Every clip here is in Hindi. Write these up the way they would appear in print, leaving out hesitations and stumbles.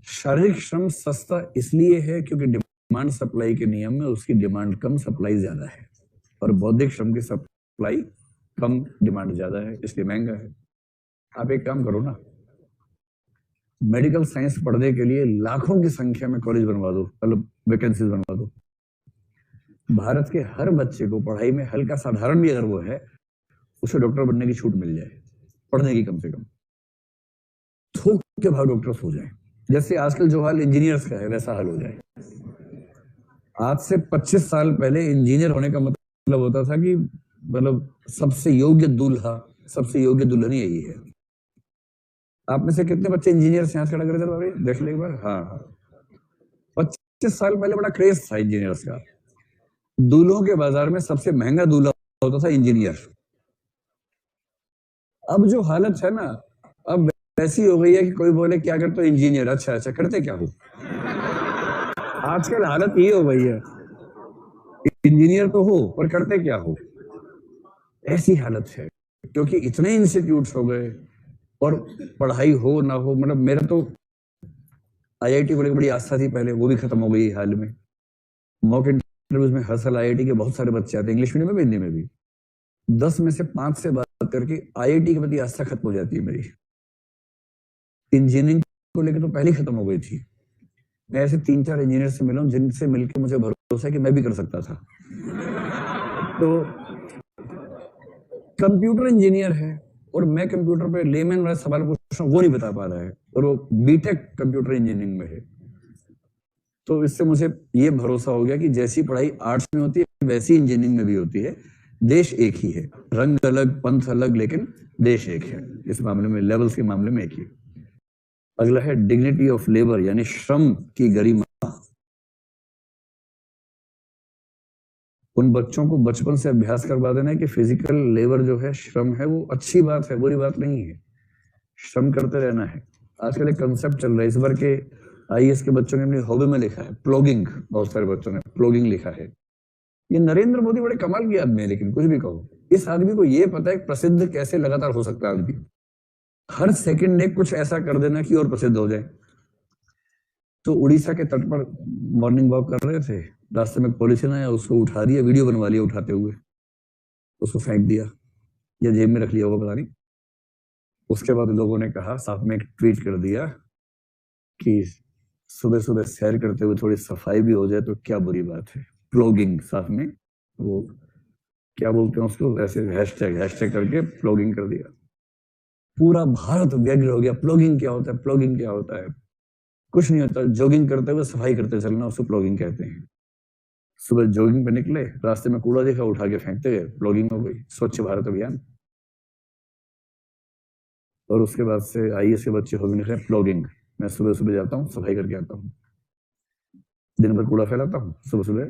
शारीरिक श्रम सस्ता इसलिए है क्योंकि डिमांड सप्लाई के नियम में उसकी डिमांड कम सप्लाई ज्यादा है, और बौद्धिक श्रम की सप्लाई कम डिमांड ज्यादा है, इसलिए महंगा है। आप एक काम करो ना, मेडिकल साइंस पढ़ने के लिए लाखों की संख्या में कॉलेज बनवा दो, मतलब वैकेंसीज बनवा दो। भारत के हर बच्चे को पढ़ाई में हल्का साधारण भी अगर वो है, उसे डॉक्टर बनने की छूट मिल जाए, पढ़ने की कम से कम, थोक के भाव डॉक्टर्स हो जाए। जैसे आजकल जो हाल इंजीनियर्स का है वैसा हाल हो जाए। आज से 25 साल पहले इंजीनियर होने का मतलब होता था कि मतलब सबसे योग्य दूल्हा, सबसे योग्य दुल्हन यही है। आप में से कितने बच्चे इंजीनियर से, हाथ खड़ा कर जरा देख ले एक बार। हाँ, 25 साल पहले बड़ा क्रेज था इंजीनियर्स का। दूल्हों के बाजार में सबसे महंगा दूल्हा होता था इंजीनियर। अब जो हालत है ना, अब ऐसी हो गई है कि कोई बोले क्या करते हो इंजीनियर, अच्छा अच्छा करते क्या हो। आजकल हालत ये हो गई है, इंजीनियर तो हो पर करते क्या हो, ऐसी हालत है। क्योंकि इतने इंस्टीट्यूट्स हो गए और पढ़ाई हो ना हो, मतलब मेरा तो आईआईटी को बड़ी आस्था थी पहले, वो भी खत्म हो गई हाल में। मॉक इंटरव्यूज में हर साल आईआईटी के बहुत सारे बच्चे आते हैं, इंग्लिश मीडियम में भी हिंदी में भी। 10 में से 5 से बात करके आईआईटी के प्रति आस्था खत्म हो जाती है मेरी। इंजीनियरिंग को लेकर तो पहले खत्म हो गई थी। मैं ऐसे 3-4 इंजीनियर से मिला हूं जिनसे मिलकर मुझे भरोसा है कि मैं भी कर सकता था। तो कंप्यूटर इंजीनियर है और मैं कंप्यूटर पे लेमैन वाला सवाल पूछ रहा हूं, वो नहीं बता पा रहा है, और वो बीटेक कंप्यूटर इंजीनियरिंग में है। तो इससे मुझे ये भरोसा हो गया कि जैसी पढ़ाई आर्ट्स में होती है वैसी इंजीनियरिंग में भी होती है। देश एक ही है, रंग अलग पंथ अलग, लेकिन देश एक है। इस मामले में, लेवल्स के मामले में एक ही। अगला है डिग्निटी ऑफ लेबर, यानी श्रम की गरिमा। उन बच्चों को बचपन से अभ्यास करवा देना है कि फिजिकल लेबर जो है, श्रम है, वो अच्छी बात है, बुरी बात नहीं है, श्रम करते रहना है। आजकल एक कंसेप्ट चल रहा है, इस बार के आईएएस के बच्चों ने अपनी हॉबी में लिखा है प्लॉगिंग, बहुत सारे बच्चों ने प्लॉगिंग लिखा है। ये नरेंद्र मोदी बड़े कमाल की आदमी है, लेकिन कुछ भी कहो, इस आदमी को ये पता है प्रसिद्ध कैसे लगातार हो सकता है आदमी। हर सेकंड ने कुछ ऐसा कर देना कि और प्रसिद्ध हो जाए। तो उड़ीसा के तट पर मॉर्निंग वॉक कर रहे थे, रास्ते में पॉलिथीन आया, उसको उठा दिया, वीडियो बनवा लिया उठाते हुए, उसको फेंक दिया या जेब में रख लिया होगा पता नहीं। उसके बाद लोगों ने कहा, साथ में एक ट्वीट कर दिया कि सुबह सुबह सैर करते हुए थोड़ी सफाई भी हो जाए तो क्या बुरी बात है। प्लॉगिंग, साथ में वो क्या बोलते हैं उसको, ऐसे हैशटैग करके प्लॉगिंग कर दिया। पूरा भारत व्यग्र हो गया, प्लॉगिंग क्या होता है, प्लॉगिंग क्या होता है। कुछ नहीं होता, जॉगिंग करते हुए सफाई करते चलना, उसको प्लॉगिंग कहते हैं। सुबह जॉगिंग पे निकले, रास्ते में कूड़ा देखा, उठा के फेंकते गए, प्लॉगिंग हो गई, स्वच्छ भारत अभियान। और उसके बाद से आईएएस के बच्चे हो भी निकले प्लॉगिंग। मैं सुबह सुबह जाता हूँ, सफाई करके आता हूँ, दिन भर कूड़ा फैलाता हूँ, सुबह सुबह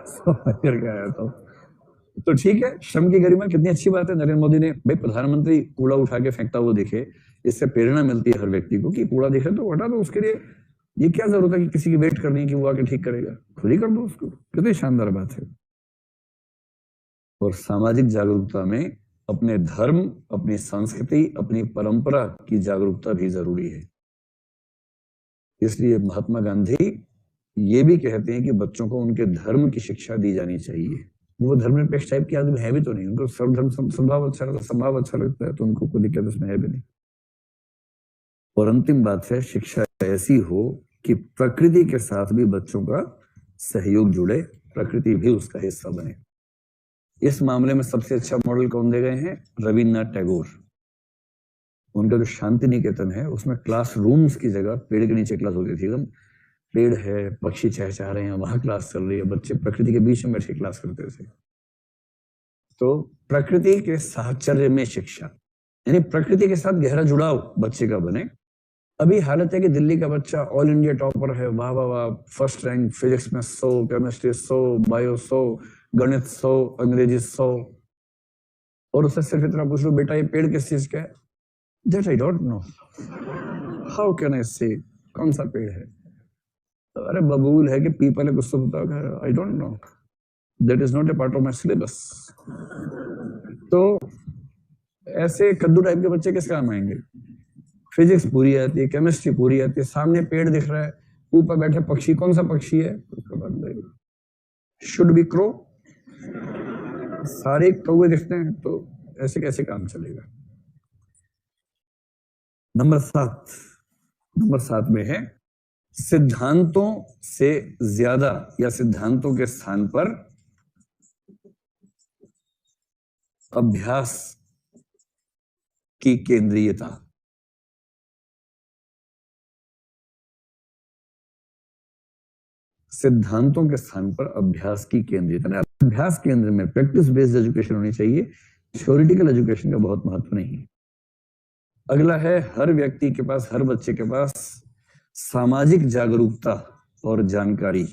सफाई करके आता हूँ। तो ठीक है, श्रम की गरिमा कितनी अच्छी बात है। नरेंद्र मोदी ने, भाई प्रधानमंत्री कूड़ा उठा के फेंकता हुआ दिखे, इससे प्रेरणा मिलती है हर व्यक्ति को कि कूड़ा दिखे तो हटा दो। उसके लिए ये क्या जरूरत है कि किसी की वेट करनी है कि वो आके ठीक करेगा, खुद ही कर दो उसको। कितनी शानदार बात है। और सामाजिक जागरूकता में अपने धर्म, अपनी संस्कृति, अपनी परंपरा की जागरूकता भी जरूरी है। इसलिए महात्मा गांधी ये भी कहते हैं कि बच्चों को उनके धर्म की शिक्षा दी जानी चाहिए। वो धर्मनिरपेक्ष टाइप के आदमी है भी तो नहीं, उनको सर्वधर्म संभाव अच्छा लगता, संभाव अच्छा लगता है, तो उनको कोई दिक्कत इसमें है भी नहीं। और अंतिम बात है, शिक्षा ऐसी हो कि प्रकृति के साथ भी बच्चों का सहयोग जुड़े, प्रकृति भी उसका हिस्सा बने। इस मामले में सबसे अच्छा मॉडल कौन दे गए हैं? रविन्द्रनाथ टैगोर। उनका जो शांति निकेतन है, उसमें क्लास रूम्स की जगह पेड़ के नीचे क्लास होती थी। एकदम पेड़ है, पक्षी चहचहा रहे हैं, वहां क्लास चल रही है, बच्चे प्रकृति के बीच में बैठ के क्लास करते थे। तो प्रकृति के साहचर्य में शिक्षा, यानी प्रकृति के साथ गहरा जुड़ाव बच्चे का बने। अभी हालत है कि दिल्ली का बच्चा ऑल इंडिया टॉपर है, वाह वाह वाह, फर्स्ट रैंक, फिजिक्स में 100, केमिस्ट्री 100, बायो 100, गणित 100, अंग्रेजी 100, और उससे सिर्फ इतना पूछ लो, बेटा ये पेड़ किस चीज का है? That I don't know, how can I से, कौन सा पेड़ है? अरे बबूल है कि पीपल है, कुछ तो बताओ, I don't know, that is not a part of my syllabus. तो ऐसे कद्दू टाइप के बच्चे किस काम आएंगे? फिजिक्स पूरी आती है, केमिस्ट्री पूरी आती है, सामने पेड़ दिख रहा है, ऊपर बैठे पक्षी, कौन सा पक्षी है, शुड बी क्रो, सारे कौवे दिखते हैं, तो ऐसे कैसे काम चलेगा। नंबर 7 में है सिद्धांतों से ज्यादा या सिद्धांतों के स्थान पर अभ्यास की केंद्रीयता। सिद्धांतों के स्थान पर अभ्यास की केंद्रीयता। अभ्यास केंद्र में प्रैक्टिस बेस्ड एजुकेशन होनी चाहिए, थ्योरेटिकल एजुकेशन का बहुत महत्व नहीं है। अगला है हर व्यक्ति के पास, हर बच्चे के पास सामाजिक जागरूकता और जानकारी,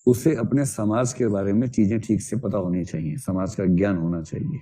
उसे अपने समाज के बारे में चीजें ठीक से पता होनी चाहिए, समाज का ज्ञान होना चाहिए।